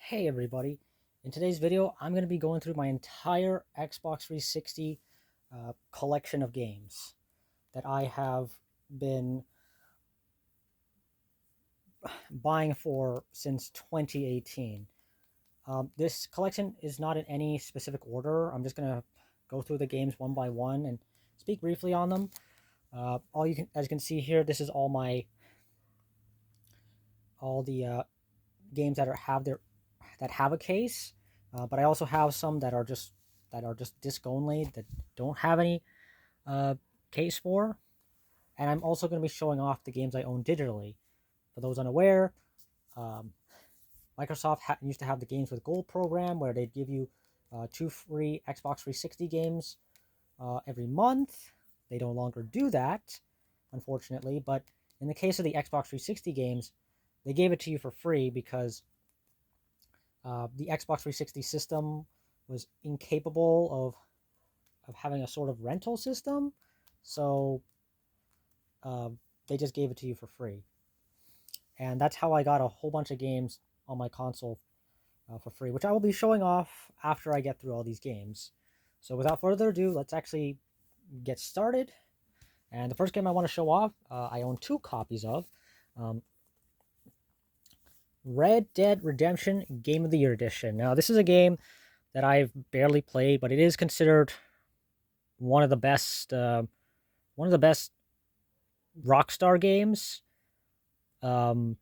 Hey everybody, in today's video I'm going to be going through my entire Xbox 360 collection of games that I have been buying for since 2018. This collection is not in any specific order. I'm just going to go through the games one by one and speak briefly on them. As you can see here, this is all the games that have a case, but I also have some that are just disc only that don't have any uh, case for, and I'm also going to be showing off the games I own digitally. For those unaware, um, Microsoft used to have the Games with Gold program where they'd give you 2 free Xbox 360 games every month. They no longer do that, unfortunately, but in the case of the Xbox 360 games, they gave it to you for free because the Xbox 360 system was incapable of having a sort of rental system, so uh, they just gave it to you for free, and that's how I got a whole bunch of games on my console for free, which I will be showing off after I get through all these games. So without further ado, let's actually get started. And the first game I want to show off, I own 2 copies of. Um, Red Dead Redemption Game of the Year Edition. Now, this is a game that I've barely played, but it is considered one of the best Rockstar games, um,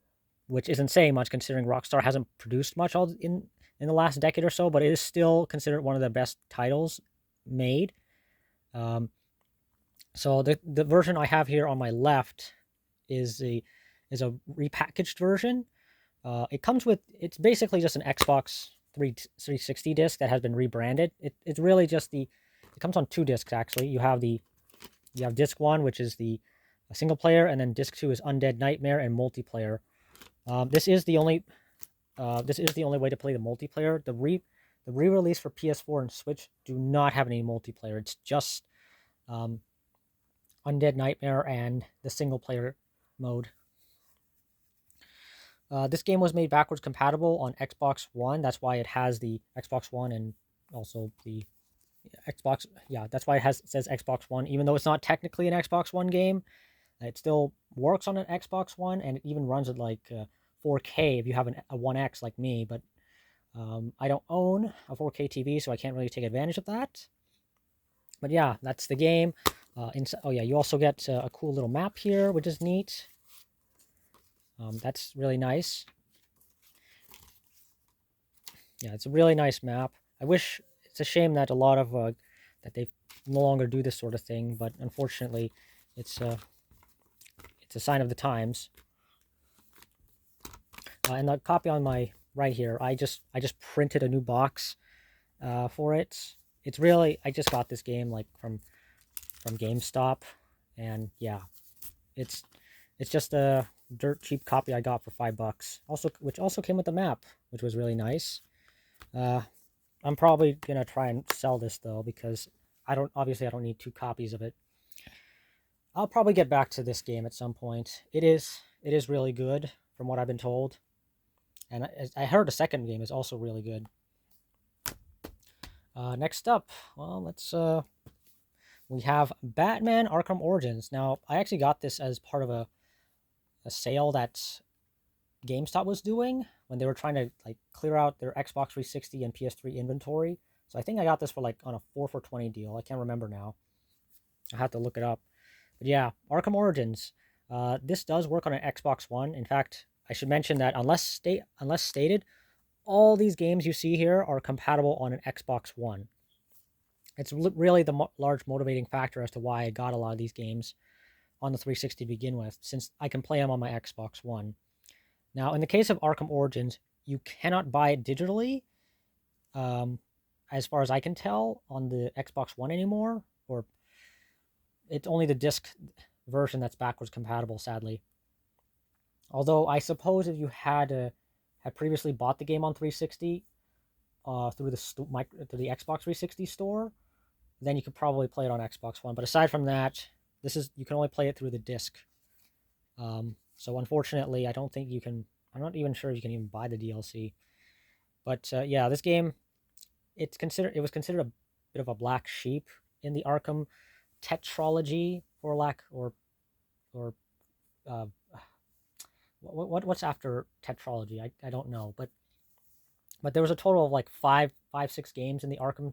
which isn't saying much considering Rockstar hasn't produced much in the last decade or so, but it is still considered one of the best titles made. Um, so the version I have here on my left is a repackaged version. It's basically just an Xbox 360 disc that has been rebranded. It's really just it comes on 2 discs actually. You have disc 1, which is the single player, and then disc 2 is Undead Nightmare and multiplayer. This is the only way to play the multiplayer. The re-release for PS4 and Switch do not have any multiplayer. It's just um, Undead Nightmare and the single player mode. This game was made backwards compatible on Xbox One. That's why it has the Xbox One and also the Xbox. Yeah, that's why it says Xbox One, even though it's not technically an Xbox One game. It still works on an Xbox One, and it even runs at like 4K if you have a One X like me. But I don't own a 4K TV, so I can't really take advantage of that. But yeah, that's the game. Oh yeah, you also get a cool little map here, which is neat. That's really nice. Yeah, it's a really nice map. It's a shame that a lot of that they no longer do this sort of thing, but unfortunately, it's a sign of the times. And the copy on my right here, I just printed a new box for it. I just got this game like from GameStop, and yeah, it's just a dirt cheap copy I got for $5. Which also came with the map, which was really nice. I'm probably gonna try and sell this though because I don't need 2 copies of it. I'll probably get back to this game at some point. It is really good from what I've been told, and I heard the second game is also really good. Next up, well, we have Batman Arkham Origins. Now, I actually got this as part of a sale that GameStop was doing when they were trying to like clear out their Xbox 360 and PS3 inventory. So I think I got this for like on a 4 for 20 deal. I can't remember now. I have to look it up. But yeah, Arkham Origins. This does work on an Xbox One. In fact, I should mention that unless stated, all these games you see here are compatible on an Xbox One. It's really the large motivating factor as to why I got a lot of these games on the 360 to begin with, since I can play them on my Xbox One. Now, in the case of Arkham Origins, you cannot buy it digitally, as far as I can tell, on the Xbox One anymore, or it's only the disc version that's backwards compatible, sadly. Although I suppose if you had previously bought the game on 360 through the Xbox 360 store, then you could probably play it on Xbox One. But aside from that, you can only play it through the disc. So unfortunately, I don't think you can. I'm not even sure if you can even buy the DLC. But yeah, this game it was considered a bit of a black sheep in the Arkham tetralogy, for lack or uh, what's after tetralogy? I don't know, but there was a total of like five six games in the Arkham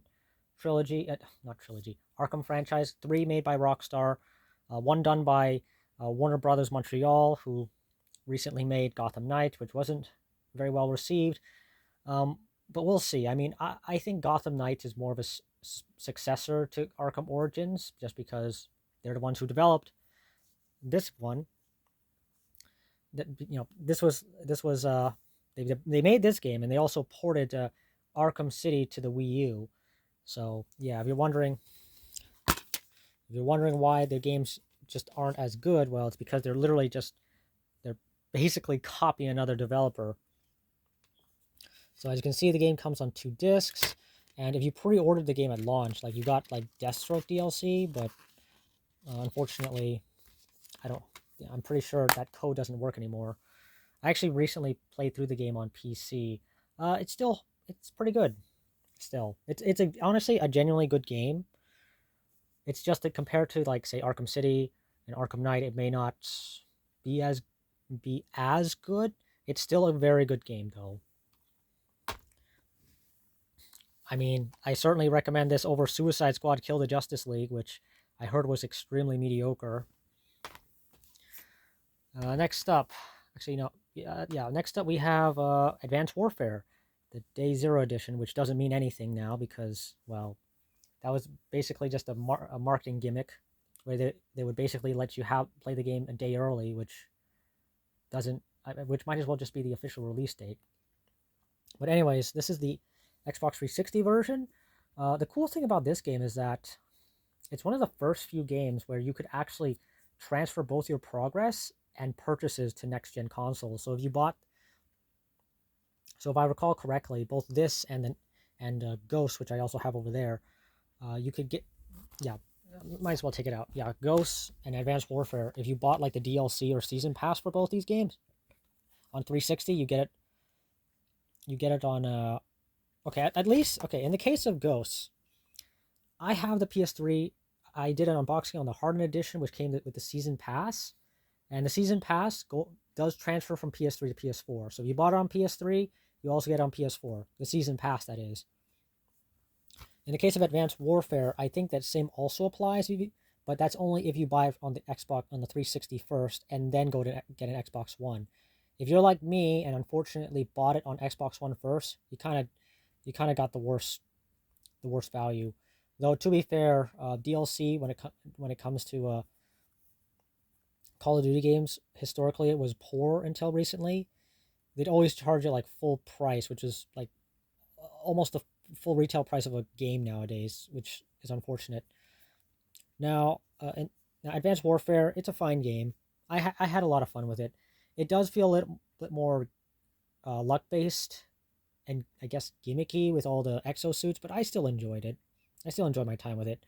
trilogy, not trilogy, Arkham franchise. Three made by Rockstar, one done by Warner Brothers Montreal, who recently made Gotham Knight, which wasn't very well received. Um, but we'll see. I mean, I think Gotham Knight is more of a successor to Arkham Origins, just because they're the ones who developed this one. That this was they made this game, and they also ported Arkham City to the Wii U. So yeah, if you're wondering why the games just aren't as good, well, it's because they're basically copying another developer. So as you can see, the game comes on 2 discs, and if you pre-ordered the game at launch, like you got like Deathstroke DLC, but unfortunately, I don't. I'm pretty sure that code doesn't work anymore. I actually recently played through the game on PC. It's pretty good. Still, honestly a genuinely good game. It's just that compared to like say Arkham City and Arkham Knight, it may not be as be as good. It's still a very good game though. I mean, I certainly recommend this over Suicide Squad Kill the Justice League, which I heard was extremely mediocre. Next up, actually, no, yeah. Next up, we have Advanced Warfare, the Day Zero edition, which doesn't mean anything now because, well, that was basically just a marketing gimmick, where they would basically let you play the game a day early, which might as well just be the official release date. But anyways, this is the Xbox 360 version. The cool thing about this game is that it's one of the first few games where you could actually transfer both your progress and purchases to next gen consoles. So if I recall correctly, both this and Ghost, which I also have over there, you could get, yeah, might as well take it out. Yeah, Ghost and Advanced Warfare. If you bought like the DLC or season pass for both these games on 360, you get it. You get it on okay, at least okay. In the case of Ghosts, I have the PS3. I did an unboxing on the Hardened Edition, which came with the season pass, and the season pass does transfer from PS3 to PS4. So if you bought it on PS3, you also get it on PS4. The season pass, that is. In the case of Advanced Warfare, I think that same also applies, but that's only if you buy it on the Xbox on the 360 first, and then go to get an Xbox One. If you're like me and unfortunately bought it on Xbox One first, you kind of got the worst value. Though to be fair, DLC when it comes to Call of Duty games, historically it was poor until recently. They'd always charge it like full price, which is like almost the full retail price of a game nowadays, which is unfortunate. Now, now Advanced Warfare, it's a fine game. I had a lot of fun with it. It does feel a little bit more luck based and I guess gimmicky with all the exosuits, but I still enjoyed it. I still enjoyed my time with it.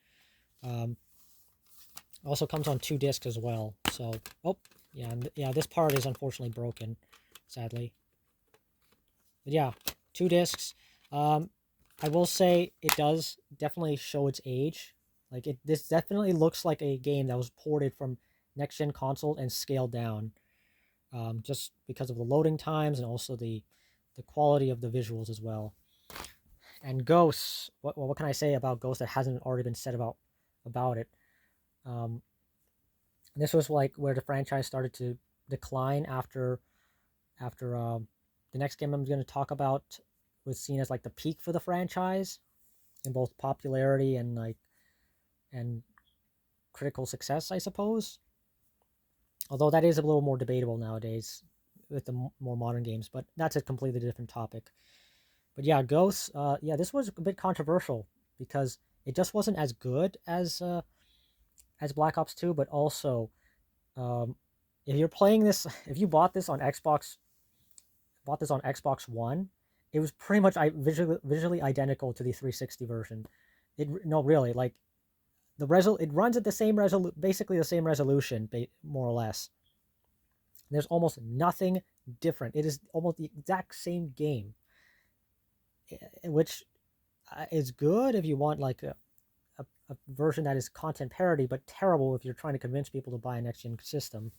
Um, also comes on 2 discs as well. So, oh yeah, yeah, this part is unfortunately broken, sadly. But yeah, 2 discs. I will say it does definitely show its age. Like this definitely looks like a game that was ported from next gen console and scaled down, just because of the loading times and also the quality of the visuals as well. And Ghosts, what can I say about Ghosts that hasn't already been said about it? Um, this was like where the franchise started to decline after the next game I'm going to talk about was seen as like the peak for the franchise in both popularity and critical success, I suppose. Although that is a little more debatable nowadays with the more modern games, but that's a completely different topic. But yeah, Ghosts. Yeah, this was a bit controversial because it just wasn't as good as Black Ops 2, but also um, if you're playing this, if you bought this on Xbox One, it was pretty much visually identical to the 360 version. No, really, like it runs at the same basically the same resolution, more or less. There's almost nothing different. It is almost the exact same game. which is good if you want like a version that is content parity, but terrible if you're trying to convince people to buy a next-gen system.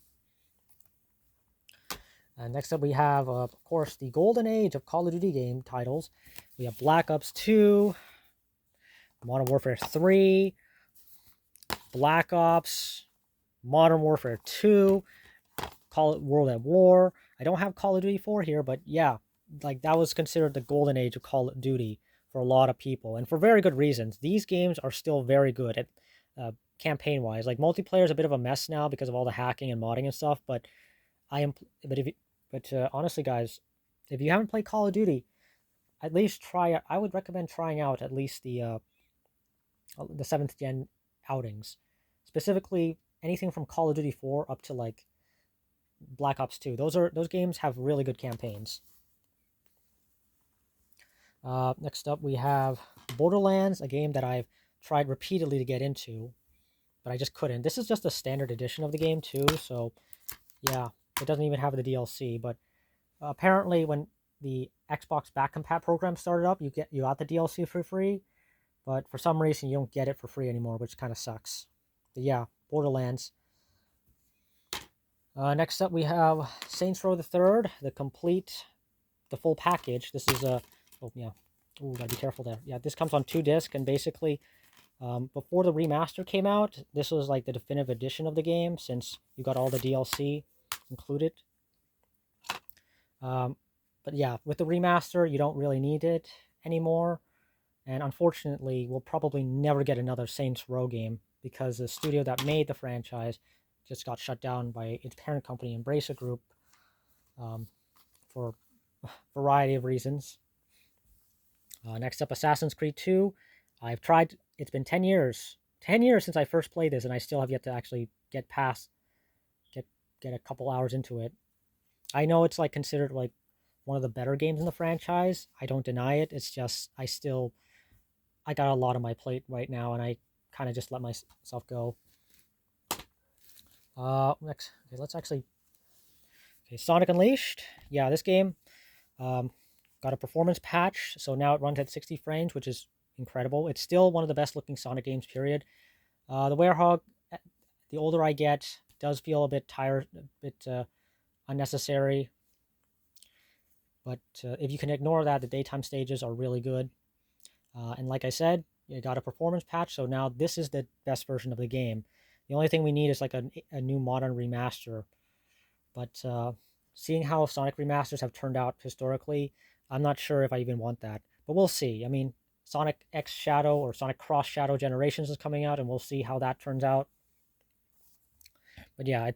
Next up, we have, of course, the golden age of Call of Duty game titles. We have Black Ops 2, Modern Warfare 3, Black Ops, Modern Warfare 2, Call it World at War. I don't have Call of Duty 4 here, but yeah, like that was considered the golden age of Call of Duty for a lot of people, and for very good reasons. These games are still very good at campaign-wise. Like multiplayer is a bit of a mess now because of all the hacking and modding and stuff, but honestly, guys, if you haven't played Call of Duty, at least try. I would recommend trying out at least the 7th gen outings, specifically anything from Call of Duty 4 up to like Black Ops 2. Those games have really good campaigns. Next up, we have Borderlands, a game that I've tried repeatedly to get into, but I just couldn't. This is just a standard edition of the game too, so yeah, it doesn't even have the DLC. But apparently, when the Xbox Back Compat program started up, you got the DLC for free, but for some reason you don't get it for free anymore, which kind of sucks. But yeah, Borderlands. Next up, we have Saints Row the Third, the full package. This is a oh yeah, ooh, gotta be careful there. Yeah, this comes on 2 discs, and basically, before the remaster came out, this was like the definitive edition of the game since you got all the DLC included. But yeah, with the remaster, you don't really need it anymore. And unfortunately, we'll probably never get another Saints Row game because the studio that made the franchise just got shut down by its parent company, Embracer Group, for a variety of reasons. Next up, Assassin's Creed 2. I've tried, it's been 10 years. 10 years since I first played this, and I still have yet to actually get a couple hours into it. I know it's like considered like one of the better games in the franchise. I don't deny it. It's just, I got a lot on my plate right now, and I kind of just let myself go. Next, okay, let's actually, okay, Sonic Unleashed. Yeah, this game got a performance patch, so now it runs at 60 frames, which is incredible. It's still one of the best looking Sonic games, period. The Werehog, the older I get, does feel a bit tired, a bit unnecessary. But if you can ignore that, the daytime stages are really good. And like I said, you got a performance patch, so now this is the best version of the game. The only thing we need is like a new modern remaster. But seeing how Sonic remasters have turned out historically, I'm not sure if I even want that. But we'll see. I mean, Sonic X Shadow or Sonic Cross Shadow Generations is coming out, and we'll see how that turns out. But yeah,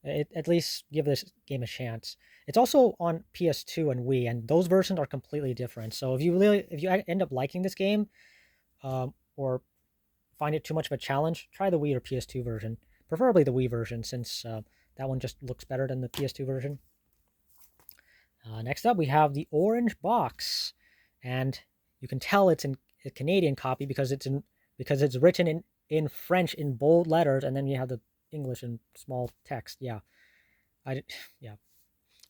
at least give this game a chance. It's also on PS2 and Wii, and those versions are completely different. So if you end up liking this game, or find it too much of a challenge, try the Wii or PS2 version. Preferably the Wii version, since that one just looks better than the PS2 version. Next up, we have the Orange Box, and you can tell it's in a Canadian copy because it's written in French in bold letters, and then you have the English in small text. Yeah, yeah.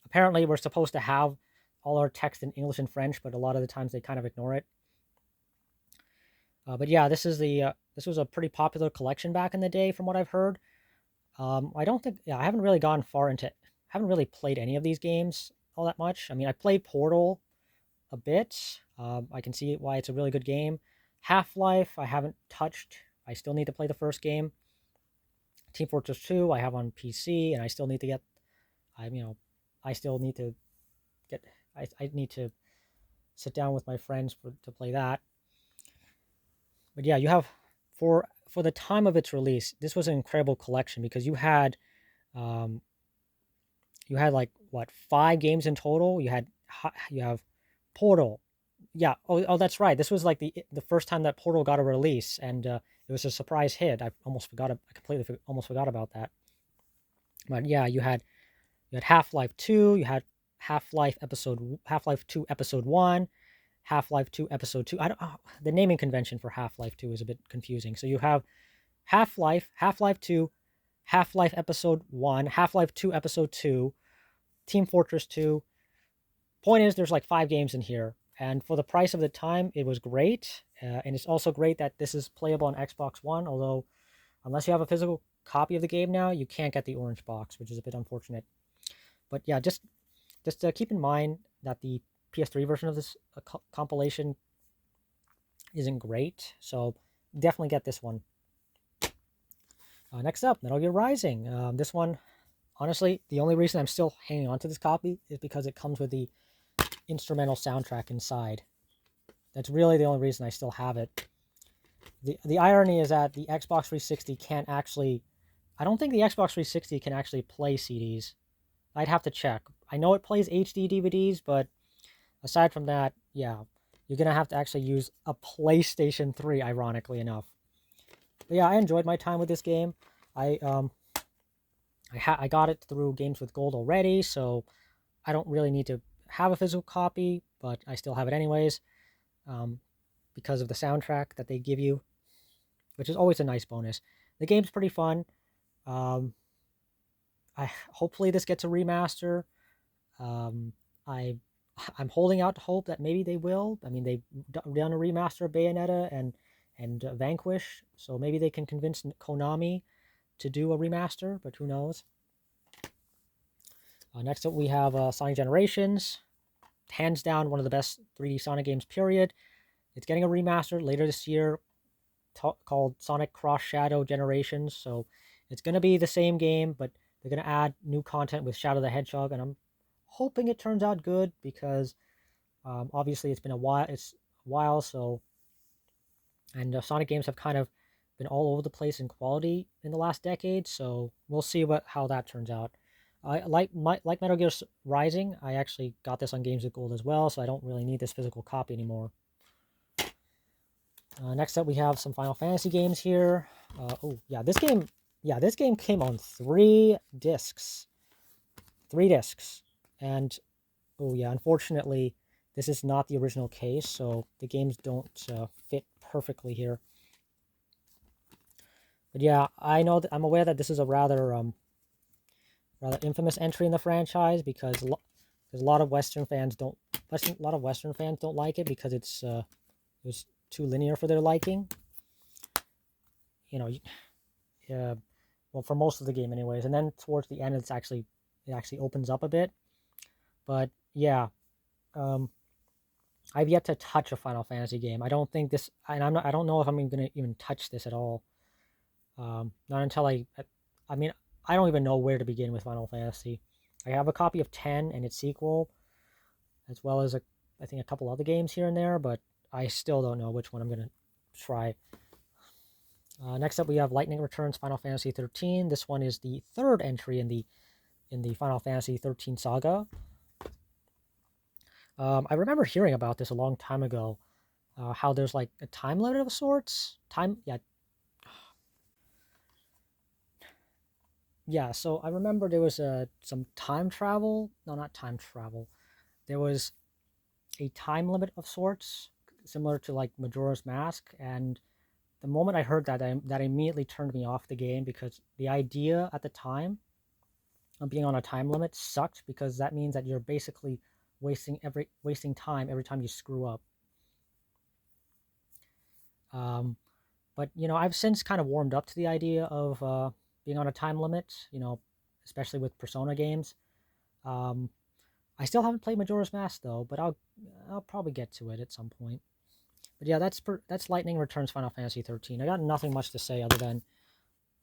Apparently, we're supposed to have all our text in English and French, but a lot of the times they kind of ignore it. But yeah, this was a pretty popular collection back in the day, from what I've heard. I don't think, yeah, I haven't really gone far into, haven't really played any of these games all that much. I mean, I played Portal a bit. I can see why it's a really good game. Half-Life, I haven't touched. I still need to play the first game. Team Fortress 2, I have on PC, and I still need to get, I still need to get, I need to sit down with my friends to play that. But yeah, you have, for the time of its release, this was an incredible collection because you had like what, 5 games in total. You have Portal. Yeah. Oh, that's right. This was like the first time that Portal got a release, and it was a surprise hit. I completely almost forgot about that. But yeah, you had Half-Life 2. You had Half-Life 2 Episode 1. Half-Life 2 Episode 2. The naming convention for Half-Life 2 is a bit confusing. So you have Half-Life 2, Half-Life Episode 1, Half-Life 2 Episode 2, Team Fortress 2. Point is, there's like 5 games in here. And for the price of the time, it was great. And it's also great that this is playable on Xbox One, although unless you have a physical copy of the game now, you can't get the orange box, which is a bit unfortunate. But yeah, just keep in mind that the PS3 version of this compilation isn't great, so definitely get this one. Next up, Metal Gear Rising. This one, honestly, the only reason I'm still hanging on to this copy is because it comes with the instrumental soundtrack inside. That's really the only reason I still have it. The irony is that the Xbox 360 can't actually. I don't think the Xbox 360 can actually play CDs. I'd have to check. I know it plays HD DVDs, but aside from that, yeah, you're gonna have to actually use a PlayStation 3, ironically enough. But yeah, I enjoyed my time with this game. I I got it through Games with Gold already, so I don't really need to have a physical copy, but I still have it anyways, um, because of the soundtrack that they give you, which is always a nice bonus. The game's pretty fun. Um, I hopefully this gets a remaster. Um, I I'm holding out hope that maybe they will. I mean, they've done a remaster of Bayonetta and Vanquish, so maybe they can convince Konami to do a remaster, but who knows? Next up, we have Sonic Generations. Hands down, one of the best 3D Sonic games, period. It's getting a remaster later this year called Sonic Cross Shadow Generations. So it's going to be the same game, but they're going to add new content with Shadow the Hedgehog, and I'm hoping it turns out good because obviously it's been a while. It's a while, so and Sonic games have kind of been all over the place in quality in the last decade. So we'll see how that turns out. I like Metal Gear Rising. I actually got this on Games with Gold as well, so I don't really need this physical copy anymore. Next up, we have some Final Fantasy games here. Oh yeah, this game came on 3 discs, and oh yeah, unfortunately, this is not the original case, so the games don't fit perfectly here. But yeah, I know that I'm aware that this is a rather infamous entry in the franchise because a lot of Western fans don't like it because it was too linear for their liking. You know, well, for most of the game anyways, and then towards the end it actually opens up a bit. But yeah, I've yet to touch a Final Fantasy game. I don't think this, and I don't know if I'm going to even touch this at all. Not until I mean, I don't even know where to begin with Final Fantasy. I have a copy of 10 and its sequel, as well as I think a couple other games here and there, but I still don't know which one I'm gonna try. Next up, we have Lightning Returns Final Fantasy 13. This one is the third entry in the Final Fantasy 13 saga. I remember hearing about this a long time ago. How there's like a time limit of sorts. Yeah. So I remember there was some time travel. No, not time travel. There was a time limit of sorts, similar to like Majora's Mask. And the moment I heard that, that immediately turned me off the game because the idea at the time of being on a time limit sucked because that means that you're basically wasting time every time you screw up. Um, but I've since kind of warmed up to the idea of being on a time limit. Especially with Persona games. Um, I still haven't played Majora's Mask though, but I'll probably get to it at some point. But yeah, that's Lightning Returns Final Fantasy 13. I got nothing much to say other than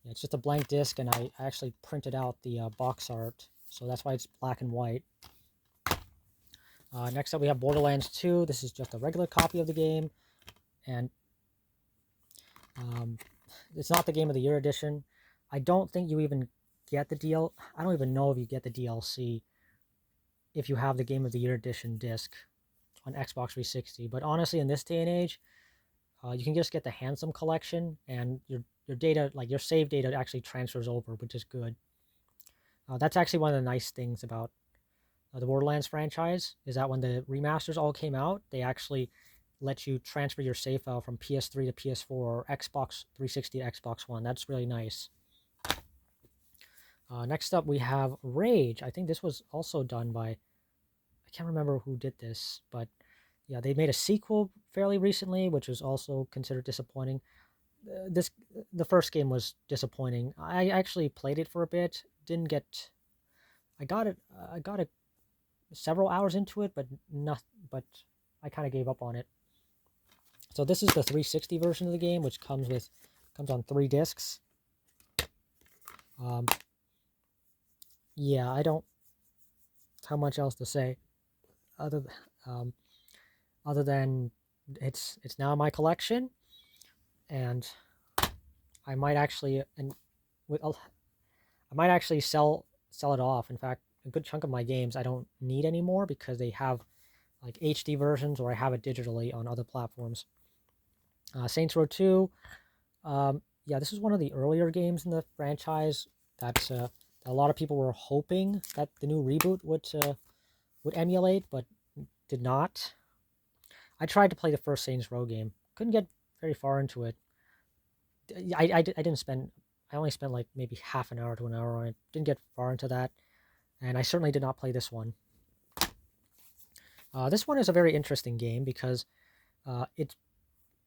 it's just a blank disc, and I actually printed out the box art, so that's why it's black and white. Next up, we have Borderlands 2. This is just a regular copy of the game, and it's not the Game of the Year edition. I don't think you even get the DL. I don't even know if you get the DLC if you have the Game of the Year edition disc on Xbox 360. But honestly, in this day and age, you can just get the Handsome collection, and your data, like your save data, actually transfers over, which is good. That's actually one of the nice things about the Borderlands franchise is that when the remasters all came out, they actually let you transfer your save file from PS3 to PS4 or Xbox 360 to Xbox One. That's really nice. Next up, we have Rage. I think this was also done by, I can't remember who did this, but yeah, they made a sequel fairly recently, which was also considered disappointing. The first game was disappointing. I actually played it for a bit. Didn't get. I got it. I got it several hours into it, but not. But I kind of gave up on it. So this is the 360 version of the game, which comes on 3 discs. Yeah, I don't. How much else to say, other um, other than it's now in my collection, and I might actually I might actually sell it off. In fact, a good chunk of my games I don't need anymore because they have like HD versions, or I have it digitally on other platforms. Saints Row 2, yeah, this is one of the earlier games in the franchise that a lot of people were hoping that the new reboot would emulate, but did not. I tried to play the first Saints Row game, couldn't get very far into it. I didn't spend. I only spent like maybe half an hour to an hour on it. Didn't get far into that, and I certainly did not play this one. This one is a very interesting game because it's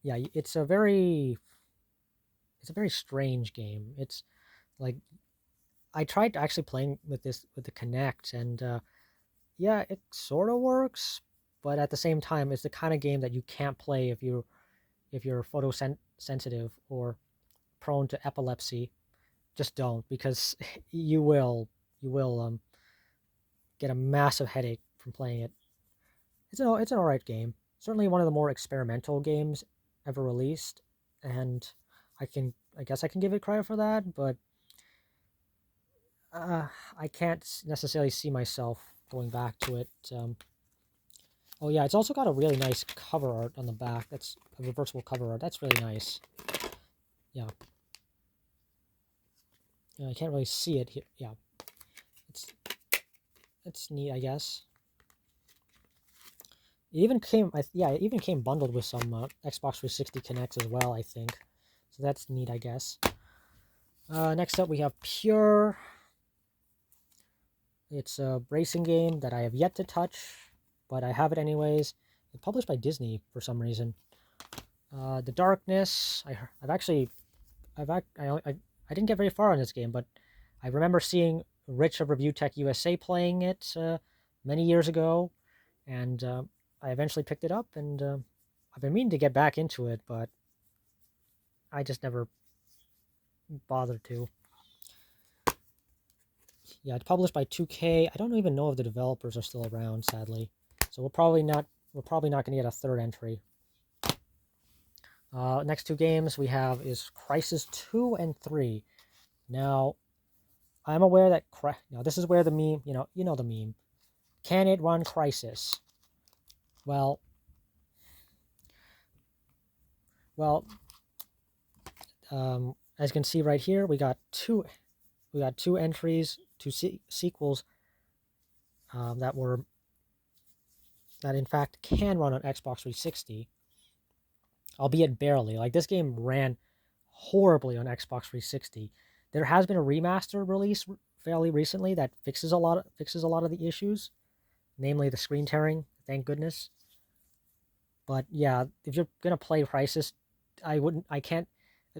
yeah, it's a very strange game. It's like I tried actually playing with the Kinect, and yeah, it sort of works, but at the same time, it's the kind of game that you can't play if you're photosensitive or prone to epilepsy. Just don't, because you will get a massive headache from playing it. It's an alright game. Certainly one of the more experimental games ever released, and I guess I can give it credit for that, but I can't necessarily see myself going back to it. Oh yeah, it's also got a really nice cover art on the back. That's a reversible cover art. That's really nice. Yeah. Yeah, I can't really see it here. Yeah, it's neat, I guess. It even came, yeah, it even came bundled with some Xbox 360 Connects as well, I think. So that's neat, I guess. Next up, we have Pure. It's a racing game that I have yet to touch, but I have it anyways. It's published by Disney for some reason. The Darkness. I've actually, I didn't get very far on this game, but I remember seeing Rich of Review Tech USA playing it many years ago, and I eventually picked it up, and I've been meaning to get back into it, but I just never bothered to. Yeah, it's published by 2K. I don't even know if the developers are still around, sadly. So we're probably not going to get a third entry. Next 2 games we have is Crisis 2 and 3. Now, I'm aware that now this is where the meme, you know the meme. Can it run Crisis? Well, as you can see right here, we got two entries, 2 sequels that in fact can run on Xbox 360, albeit barely. Like, this game ran horribly on Xbox 360. There has been a remaster release fairly recently that fixes a lot of the issues, namely the screen tearing. Thank goodness. But yeah, if you're gonna play Crisis, I can't,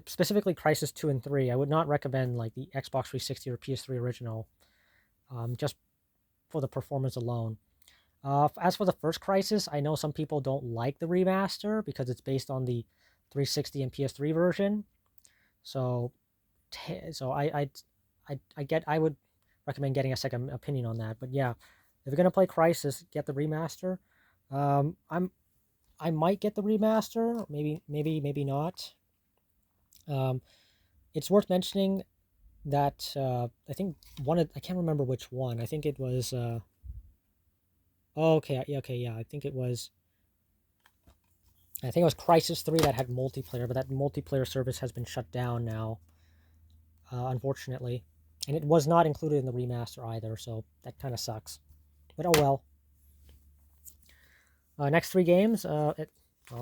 specifically Crisis 2 and 3. I would not recommend like the Xbox 360 or PS3 original, just for the performance alone. As for the first Crisis, I know some people don't like the remaster because it's based on the 360 and PS3 version. So, I would recommend getting a second opinion on that. But yeah, if you're gonna play Crisis, get the remaster. I might get the remaster, maybe not. It's worth mentioning that I think I can't remember which one. I think it was. Okay, yeah. I think it was. Crisis 3 that had multiplayer, but that multiplayer service has been shut down now, unfortunately, and it was not included in the remaster either. So that kind of sucks. But oh well. Next 3 games, they're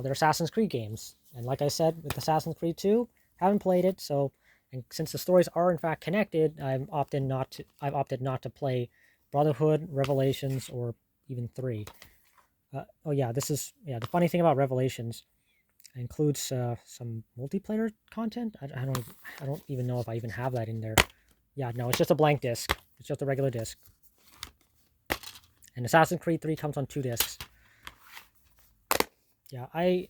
Assassin's Creed games, and like I said, with Assassin's Creed 2, haven't played it, so, and since the stories are in fact connected, I've opted not to play Brotherhood, Revelations, or even 3. Oh yeah, this is the funny thing about Revelations. It includes some multiplayer content. I don't even know if I even have that in there. Yeah, no, it's just a blank disc. It's just a regular disc. And Assassin's Creed 3 comes on 2 discs. Yeah, I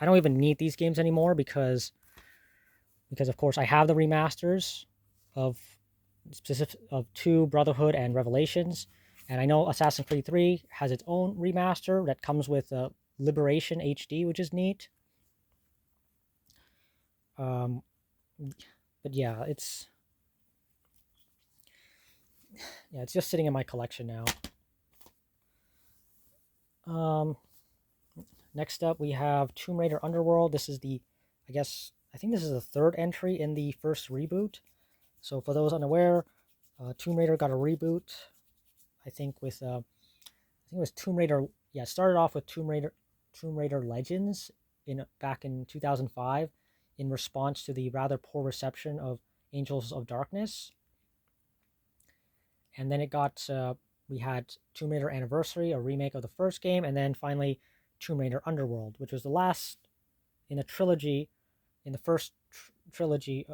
don't even need these games anymore because of course I have the remasters of specific of 2 Brotherhood and Revelations, and I know Assassin's Creed 3 has its own remaster that comes with Liberation HD, which is neat. Um, but yeah, it's just sitting in my collection now. Um, Next up we have Tomb Raider Underworld. This is I think this is the 3rd entry in the first reboot. So for those unaware, Tomb Raider got a reboot. I think I think it was Tomb Raider. Yeah, it started off with Tomb Raider Legends back in 2005, in response to the rather poor reception of Angels of Darkness. And then we had Tomb Raider Anniversary, a remake of the first game, and then finally Tomb Raider Underworld, which was the last in a trilogy, in the first trilogy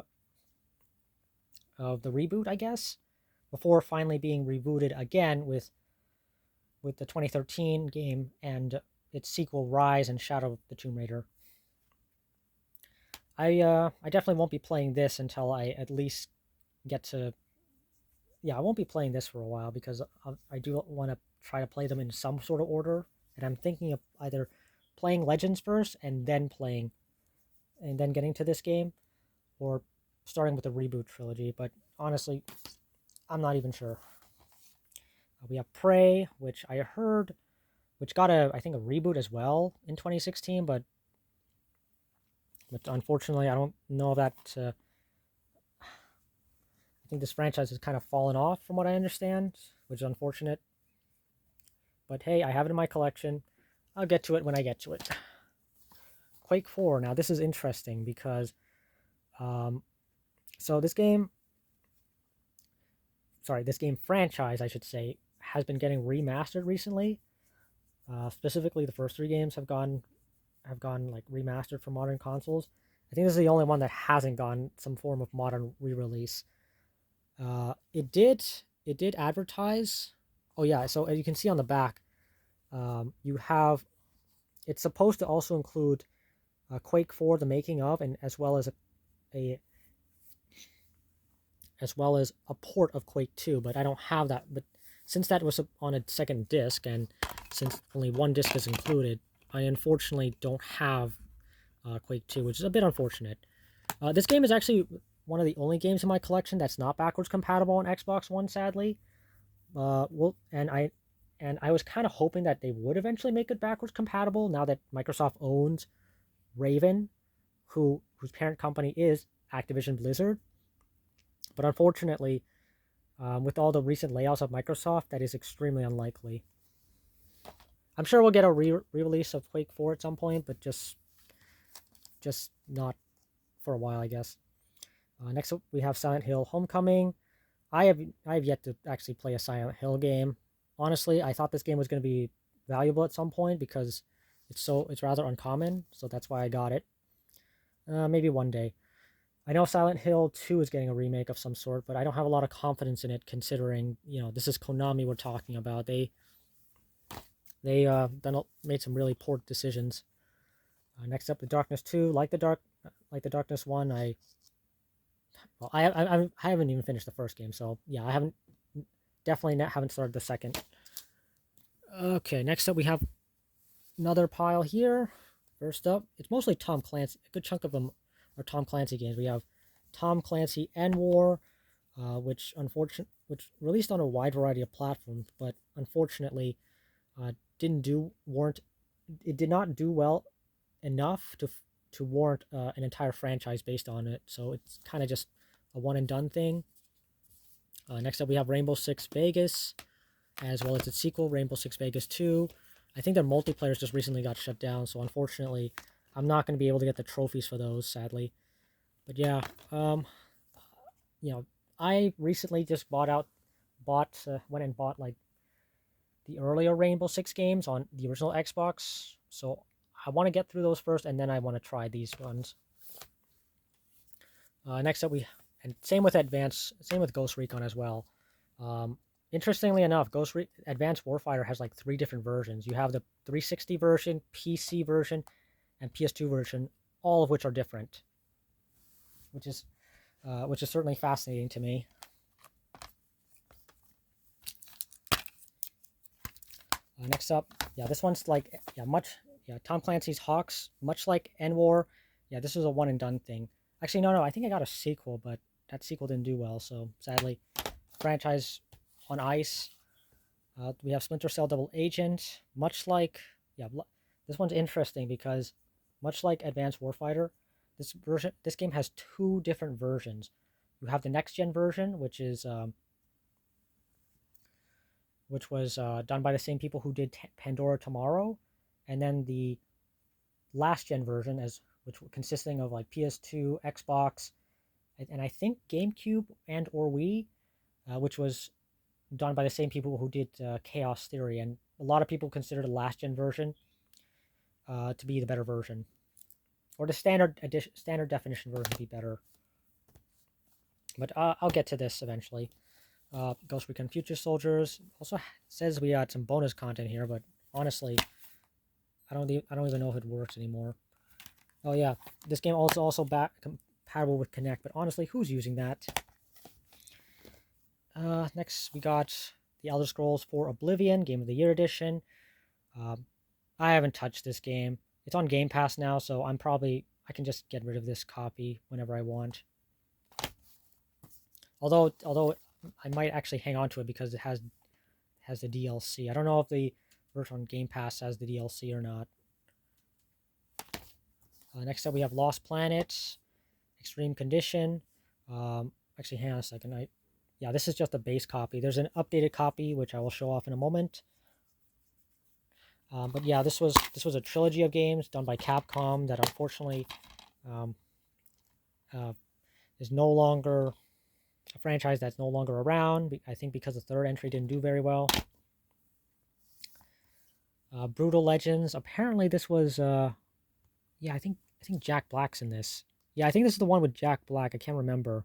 of the reboot, I guess, before finally being rebooted again with the 2013 game and its sequel Rise and Shadow of the Tomb Raider. I definitely won't be playing this until I at least get to. Yeah, I won't be playing this for a while because I do want to try to play them in some sort of order, and I'm thinking of either playing Legends first and then getting to this game, or starting with the reboot trilogy. But honestly, I'm not even sure. We have Prey, which I heard, which got I think a reboot as well in 2016, but unfortunately I don't know that. I think this franchise has kind of fallen off from what I understand, which is unfortunate. But hey, I have it in my collection. I'll get to it when I get to it. Quake 4. Now this is interesting because, so this game franchise, I should say, has been getting remastered recently. Specifically, the first 3 games have gone like remastered for modern consoles. I think this is the only one that hasn't gone some form of modern re-release. It did advertise. Oh yeah, so as you can see on the back, you have it's supposed to also include Quake 4, the making of, and as well as a port of Quake 2, but I don't have that. But since that was on a second disc, and since only one disc is included, I unfortunately don't have Quake 2, which is a bit unfortunate. This game is actually one of the only games in my collection that's not backwards compatible on Xbox One, sadly. And I was kind of hoping that they would eventually make it backwards compatible now that Microsoft owns Raven, whose parent company is Activision Blizzard. But unfortunately, with all the recent layoffs of Microsoft, that is extremely unlikely. I'm sure we'll get a re-release of Quake 4 at some point, but just not for a while, I guess. Next up, we have Silent Hill Homecoming. I have yet to actually play a Silent Hill game. Honestly, I thought this game was going to be valuable at some point because it's rather uncommon, so that's why I got it. Maybe one day. I know Silent Hill 2 is getting a remake of some sort, but I don't have a lot of confidence in it considering, this is Konami we're talking about. They made some really poor decisions. Next up, The Darkness 2. Like the Darkness 1, I haven't even finished the first game, so yeah, I haven't started the second. Okay, next up we have another pile here. First up, it's mostly Tom Clancy. A good chunk of them are Tom Clancy games. We have Tom Clancy N-War, which released on a wide variety of platforms, but unfortunately, it did not do well enough to warrant an entire franchise based on it. So it's kind of just a one and done thing. Next up, we have Rainbow Six Vegas, as well as its sequel, Rainbow Six Vegas 2. I think their multiplayer just recently got shut down, so unfortunately, I'm not going to be able to get the trophies for those, sadly. But yeah, I recently just went and bought like the earlier Rainbow Six games on the original Xbox. So I want to get through those first, and then I want to try these ones. Next up, and same with Ghost Recon as well. Interestingly enough, Advanced Warfighter has like 3 different versions. You have the 360 version, PC version, and PS2 version, all of which are different, which is certainly fascinating to me. Next up, this one's like Tom Clancy's Hawks, much like N-War. Yeah, this is a one and done thing. Actually, no, I think I got a sequel, but that sequel didn't do well, so sadly, franchise on ice. We have Splinter Cell Double Agent, much like this one's interesting because much like Advanced Warfighter, this game has 2 different versions. You have the next gen version, which was done by the same people who did Pandora Tomorrow, and then the last gen version, which consisting of like PS2, Xbox, and I think GameCube and or Wii, which was done by the same people who did Chaos Theory, and a lot of people consider the last gen version to be the better version, or the standard definition version to be better. But I'll get to this eventually. Ghost Recon Future Soldiers also says we got some bonus content here, but honestly, I don't even know if it works anymore. Oh yeah, this game also compatible with Kinect, but honestly, who's using that? Next we got the Elder Scrolls 4 Oblivion Game of the Year Edition. I haven't touched this game. It's on Game Pass now, so I can just get rid of this copy whenever I want. Although I might actually hang on to it because it has the DLC. I don't know if the version on Game Pass has the DLC or not. Next up, we have Lost Planet, Extreme Condition. Actually, hang on a second. This is just a base copy. There's an updated copy which I will show off in a moment. But yeah, this was a trilogy of games done by Capcom that unfortunately is no longer a franchise that's no longer around. I think because the third entry didn't do very well. Brutal Legends. Apparently, this was I think Jack Black's in this. Yeah, I think this is the one with Jack Black. I can't remember.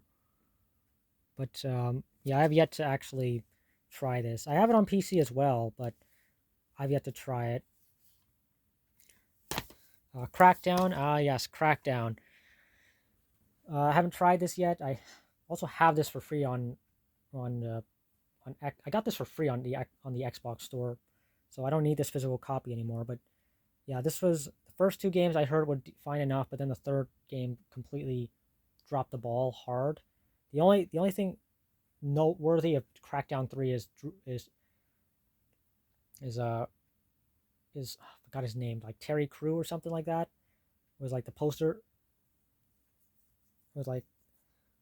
But I have yet to actually try this. I have it on PC as well, but I've yet to try it. Crackdown. Yes, Crackdown. I haven't tried this yet. I also have this for free on I got this for free on the Xbox store, so I don't need this physical copy anymore. But yeah, this was the first 2 games I heard were fine enough, but then the third game completely dropped the ball hard. The only thing noteworthy of Crackdown 3 is I forgot his name, like Terry Crew or something like that. It was like the poster. It was like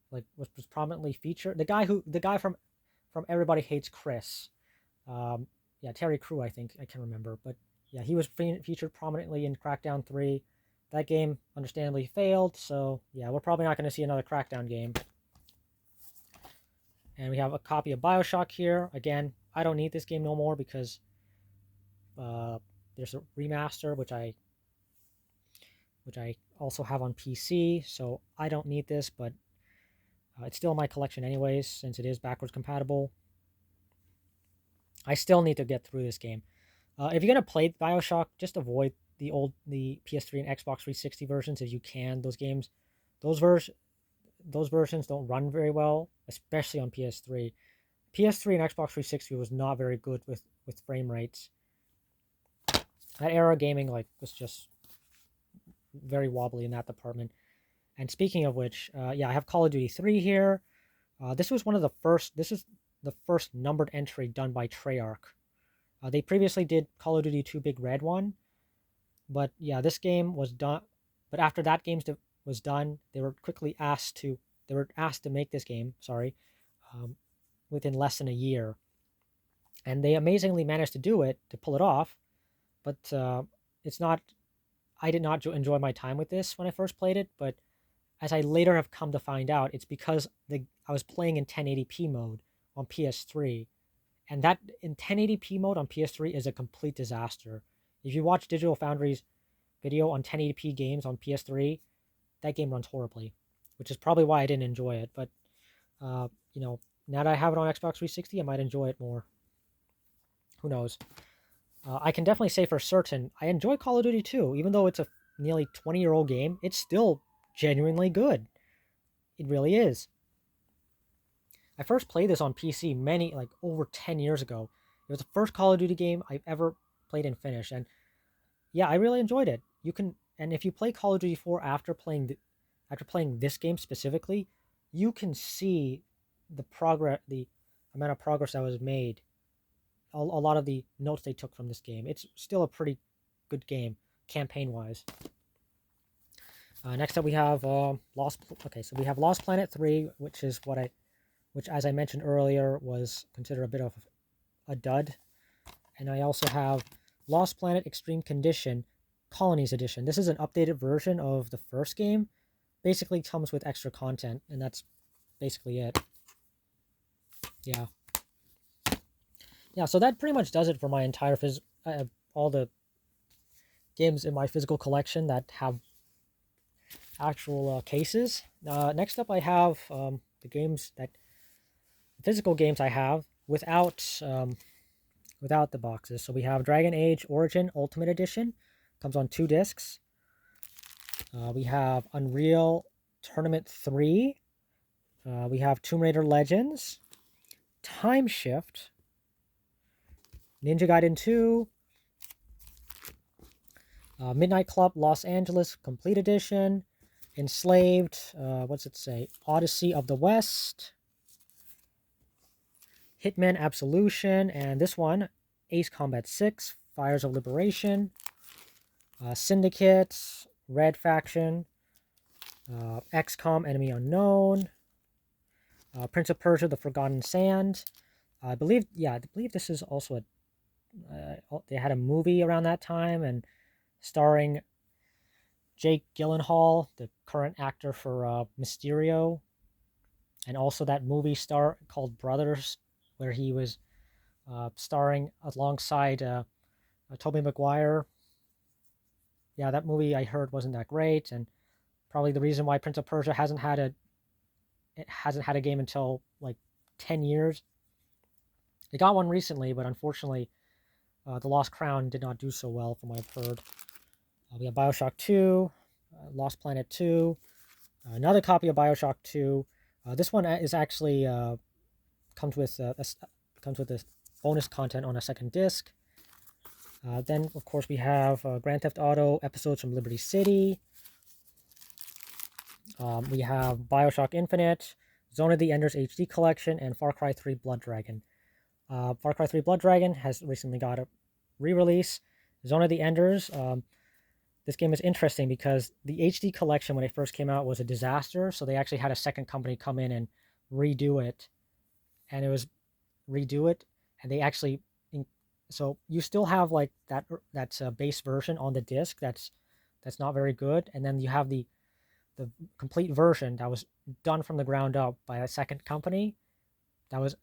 was prominently featured. The guy from Everybody Hates Chris. Terry Crew, I think. I can't remember, but yeah, he was featured prominently in Crackdown 3. That game understandably failed, so yeah, we're probably not going to see another Crackdown game. And we have a copy of BioShock here. Again, I don't need this game no more because there's a remaster which I also have on PC, so I don't need this, but it's still in my collection anyways, since it is backwards compatible. I still need to get through this game. If you're going to play BioShock, just avoid the PS3 and Xbox 360 versions if you can. Those games, those versions don't run very well, especially on PS3. PS3 and Xbox 360 was not very good with frame rates. That era of gaming was just very wobbly in that department. And speaking of which, I have Call of Duty 3 here. This is the first numbered entry done by Treyarch. They previously did Call of Duty 2 Big Red 1, but yeah, this game was done. But after that game was done, they were asked to make this game. Within less than a year, and they amazingly managed to do it, to pull it off. But it's not. I did not enjoy my time with this when I first played it, but as I later have come to find out, it's because I was playing in 1080p mode on PS3, And that in 1080p mode on PS3 is a complete disaster. If you watch Digital Foundry's video on 1080p games on PS3, that game runs horribly, which is probably why I didn't enjoy it. But you know, now that I have it on Xbox 360, I might enjoy it more. Who knows? I can definitely say for certain I enjoy Call of Duty 2, even though it's a nearly 20-year-old game. It's still genuinely good. It really is. I first played this on PC like over 10 years ago. It was the first Call of Duty game I've ever played and finished, and yeah, I really enjoyed it. You can, and if you play Call of Duty 4 after playing this game specifically, you can see the amount of progress that was made. A lot of the notes they took from this game. It's still a pretty good game, campaign wise. Next up, we have Lost. Okay, so we have Lost Planet 3, which as I mentioned earlier, was considered a bit of a dud. And I also have Lost Planet Extreme Condition Colonies Edition. This is an updated version of the first game. Basically comes with extra content, and that's basically it. Yeah. Yeah, so that pretty much does it for my entire all the games in my physical collection that have actual cases. Next up, I have the physical games I have without the boxes. So we have Dragon Age Origin Ultimate Edition, comes on 2 discs. We have Unreal Tournament 3. We have Tomb Raider Legends, Time Shift, Ninja Gaiden 2, Midnight Club Los Angeles Complete Edition, Enslaved, what's it say? Odyssey of the West, Hitman Absolution, and this one, Ace Combat 6, Fires of Liberation, Syndicate, Red Faction, XCOM Enemy Unknown, Prince of Persia: The Forgotten Sand. I believe this is also they had a movie around that time and starring Jake Gyllenhaal, the current actor for Mysterio, and also that movie called Brothers, where he was starring alongside Tobey Maguire. Yeah, that movie I heard wasn't that great, and probably the reason why Prince of Persia hasn't had a game until like 10 years. It got one recently, but unfortunately, The Lost Crown did not do so well, from what I've heard. We have Bioshock 2, Lost Planet 2, another copy of Bioshock 2. This one is actually comes with this bonus content on a second disc. Then, of course, we have Grand Theft Auto episodes from Liberty City. We have Bioshock Infinite, Zone of the Enders HD Collection, and Far Cry 3 Blood Dragon. Far Cry 3 Blood Dragon has recently got a re-release. Zone of the Enders, this game is interesting because the HD collection, when it first came out, was a disaster, so they actually had a second company come in and redo it. And they actually, so you still have like that's a base version on the disc that's not very good, and then you have the complete version that was done from the ground up by a second company that was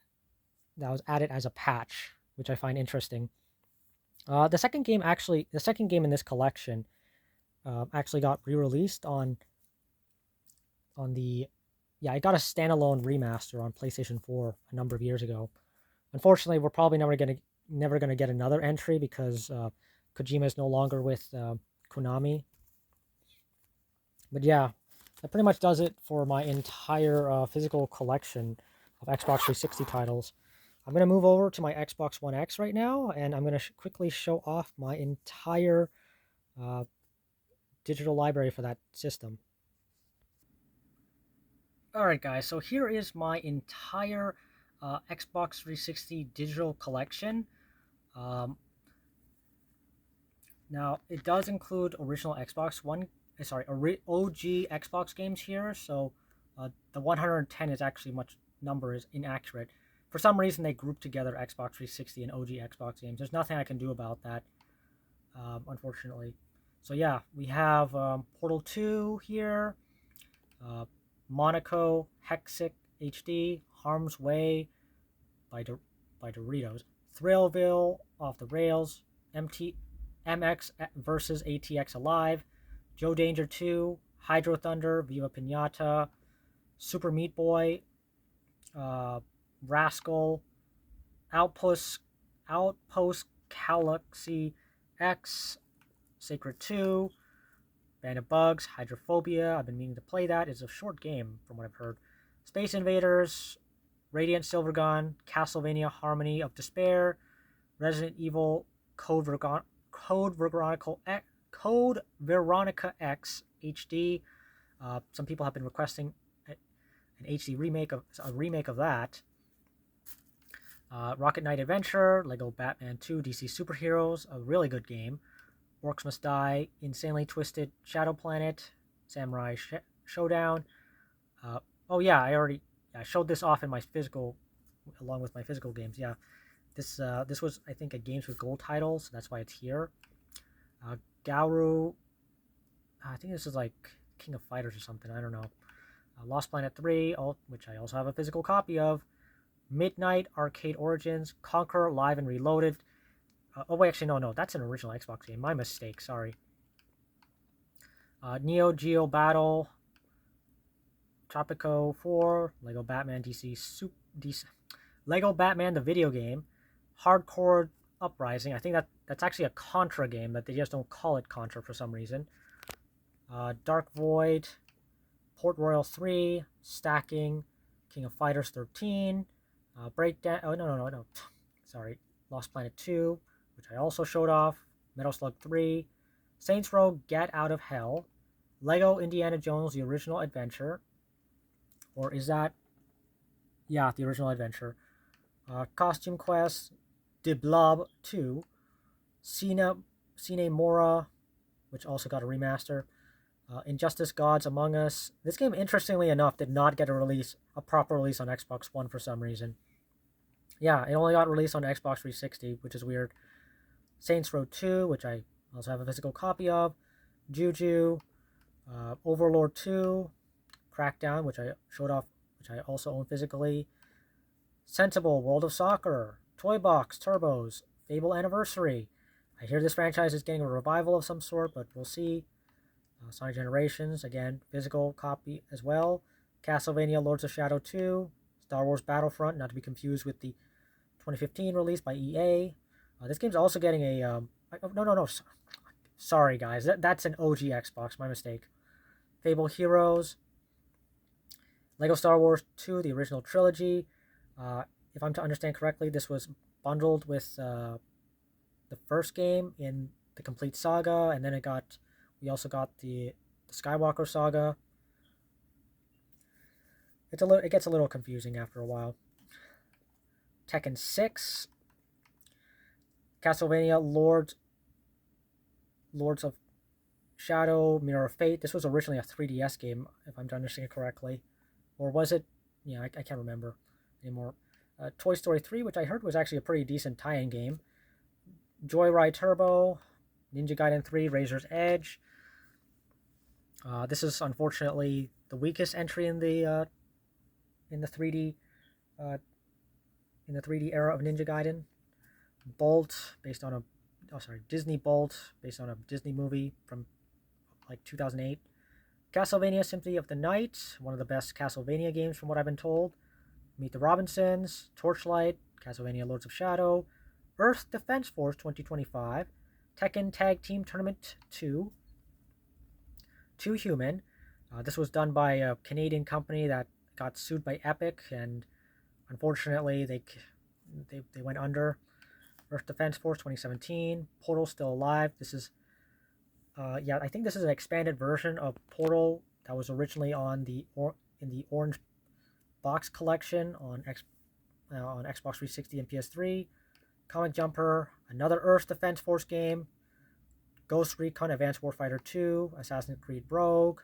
added as a patch, which I find interesting. The second game in this collection actually got re-released on the it got a standalone remaster on PlayStation 4 a number of years ago. Unfortunately, we're probably never gonna get another entry because Kojima is no longer with Konami. But yeah, that pretty much does it for my entire physical collection of Xbox 360 titles. I'm going to move over to my Xbox One X right now, and I'm going to quickly show off my entire digital library for that system. Alright guys, so here is my entire Xbox 360 digital collection. Now, it does include original OG Xbox games here, so the 110 is actually number is inaccurate. For some reason, they grouped together Xbox 360 and OG Xbox games. There's nothing I can do about that, unfortunately. So yeah, we have Portal 2 here, Monaco, Hexic HD, Harm's Way by by Doritos. Thrillville, Off the Rails, MX versus ATX Alive, Joe Danger 2, Hydro Thunder, Viva Pinata, Super Meat Boy, Rascal, Outpost Galaxy X, Sacred 2, Band of Bugs, Hydrophobia. I've been meaning to play that. It's a short game from what I've heard. Space Invaders, Radiant Silvergun, Castlevania Harmony of Despair, Resident Evil Code Veronica X HD. Some people have been requesting an HD remake of that. Rocket Knight Adventure, Lego Batman 2, DC Superheroes, a really good game. Orcs Must Die, Insanely Twisted Shadow Planet, Samurai Showdown. Oh yeah, I showed this off in my physical, along with my physical games. Yeah, this was, I think, a Games with Gold title, so that's why it's here. Gauru, I think this is like King of Fighters or something. I don't know. Lost Planet 3, which I also have a physical copy of. Midnight Arcade Origins, Conquer Live and Reloaded. Oh wait, actually no, that's an original Xbox game. My mistake. Sorry. Neo Geo Battle, Tropico 4, Lego Batman Lego Batman the video game, Hardcore Uprising. I think that's actually a Contra game, but they just don't call it Contra for some reason. Dark Void, Port Royal 3, Stacking, King of Fighters 13, Breakdown. Oh no. Sorry, Lost Planet 2, which I also showed off. Metal Slug 3, Saints Row Get Out of Hell, Lego Indiana Jones The Original Adventure, or is that? Yeah, The Original Adventure. Costume Quest, De Blob 2, Cine Mora, which also got a remaster. Injustice Gods Among Us. This game, interestingly enough, did not get a proper release on Xbox One for some reason. Yeah, it only got released on Xbox 360, which is weird. Saints Row 2, which I also have a physical copy of. Juju, Overlord 2, Crackdown, which I showed off, which I also own physically. Sensible, World of Soccer, Toy Box, Turbos, Fable Anniversary. I hear this franchise is getting a revival of some sort, but we'll see. Sonic Generations, again, physical copy as well. Castlevania Lords of Shadow 2, Star Wars Battlefront, not to be confused with the 2015 release by EA. This game's also getting a... No. Sorry, guys. That's an OG Xbox. My mistake. Fable Heroes, Lego Star Wars 2, the original trilogy. If I'm to understand correctly, this was bundled with the first game in the complete saga, and then we also got the Skywalker saga. It gets a little confusing after a while. Tekken 6, Castlevania Lords of Shadow, Mirror of Fate. This was originally a 3DS game, if I'm to understand it correctly. Or was it? Yeah, I can't remember anymore. Toy Story 3, which I heard was actually a pretty decent tie-in game. Joyride Turbo, Ninja Gaiden 3, Razor's Edge. This is unfortunately the weakest entry in the 3D era of Ninja Gaiden. Disney Bolt, based on a Disney movie from like 2008. Castlevania Symphony of the Night, one of the best Castlevania games from what I've been told. Meet the Robinsons, Torchlight, Castlevania Lords of Shadow, Earth Defense Force 2025, Tekken Tag Team Tournament 2, Two Human. This was done by a Canadian company that got sued by Epic, and unfortunately they went under. Earth Defense Force 2017, Portal Still Alive. This is I think this is an expanded version of Portal that was originally in the Orange Box collection on Xbox 360 and PS3. Comic Jumper, another Earth Defense Force game. Ghost Recon Advanced Warfighter 2, Assassin's Creed Rogue.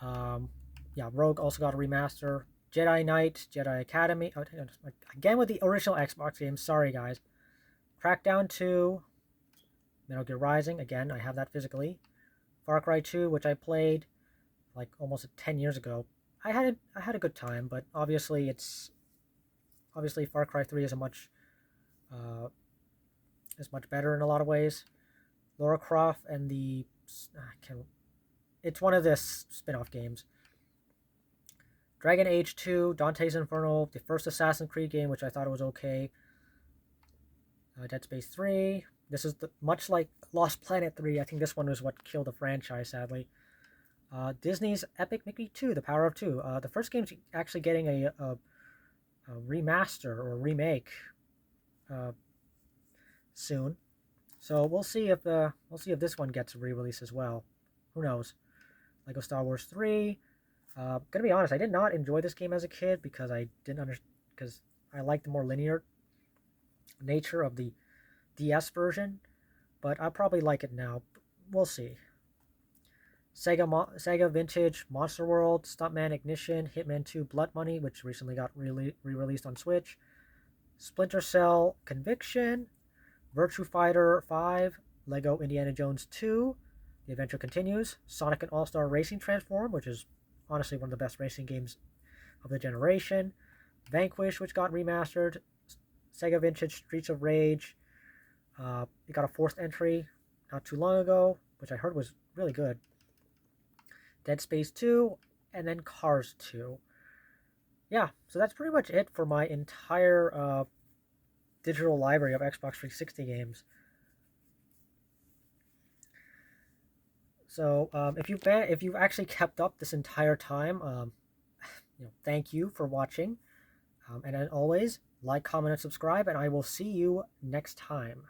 Rogue also got a remaster. Jedi Knight, Jedi Academy. Again with the original Xbox games. Sorry, guys. Crackdown 2. Metal Gear Rising. Again, I have that physically. Far Cry 2, which I played like almost 10 years ago. I had a good time, but obviously it's Obviously, Far Cry 3 is uh, much better in a lot of ways. Lara Croft and it's one of the spin-off games. Dragon Age 2, Dante's Inferno, the first Assassin's Creed game, which I thought it was okay. Dead Space 3. This is much like Lost Planet 3. I think this one was what killed the franchise, sadly. Disney's Epic Mickey 2, The Power of Two. The first game's actually getting a remaster or remake soon. So we'll see if this one gets a re-release as well. Who knows? Lego Star Wars 3. Gonna be honest, I did not enjoy this game as a kid because because I like the more linear nature of the DS version, but I'll probably like it now. We'll see. Sega Vintage, Monster World, Stuntman Ignition, Hitman 2 Blood Money, which recently got re-released on Switch, Splinter Cell Conviction, Virtua Fighter 5, Lego Indiana Jones 2, The Adventure Continues, Sonic and All-Star Racing Transform, which is honestly one of the best racing games of the generation, Vanquish, which got remastered, Sega Vintage Streets of Rage. It got a fourth entry not too long ago, which I heard was really good. Dead Space 2, and then Cars 2. Yeah, so that's pretty much it for my entire digital library of Xbox 360 games. So if you've actually kept up this entire time, thank you for watching. And as always, like, comment, and subscribe, and I will see you next time.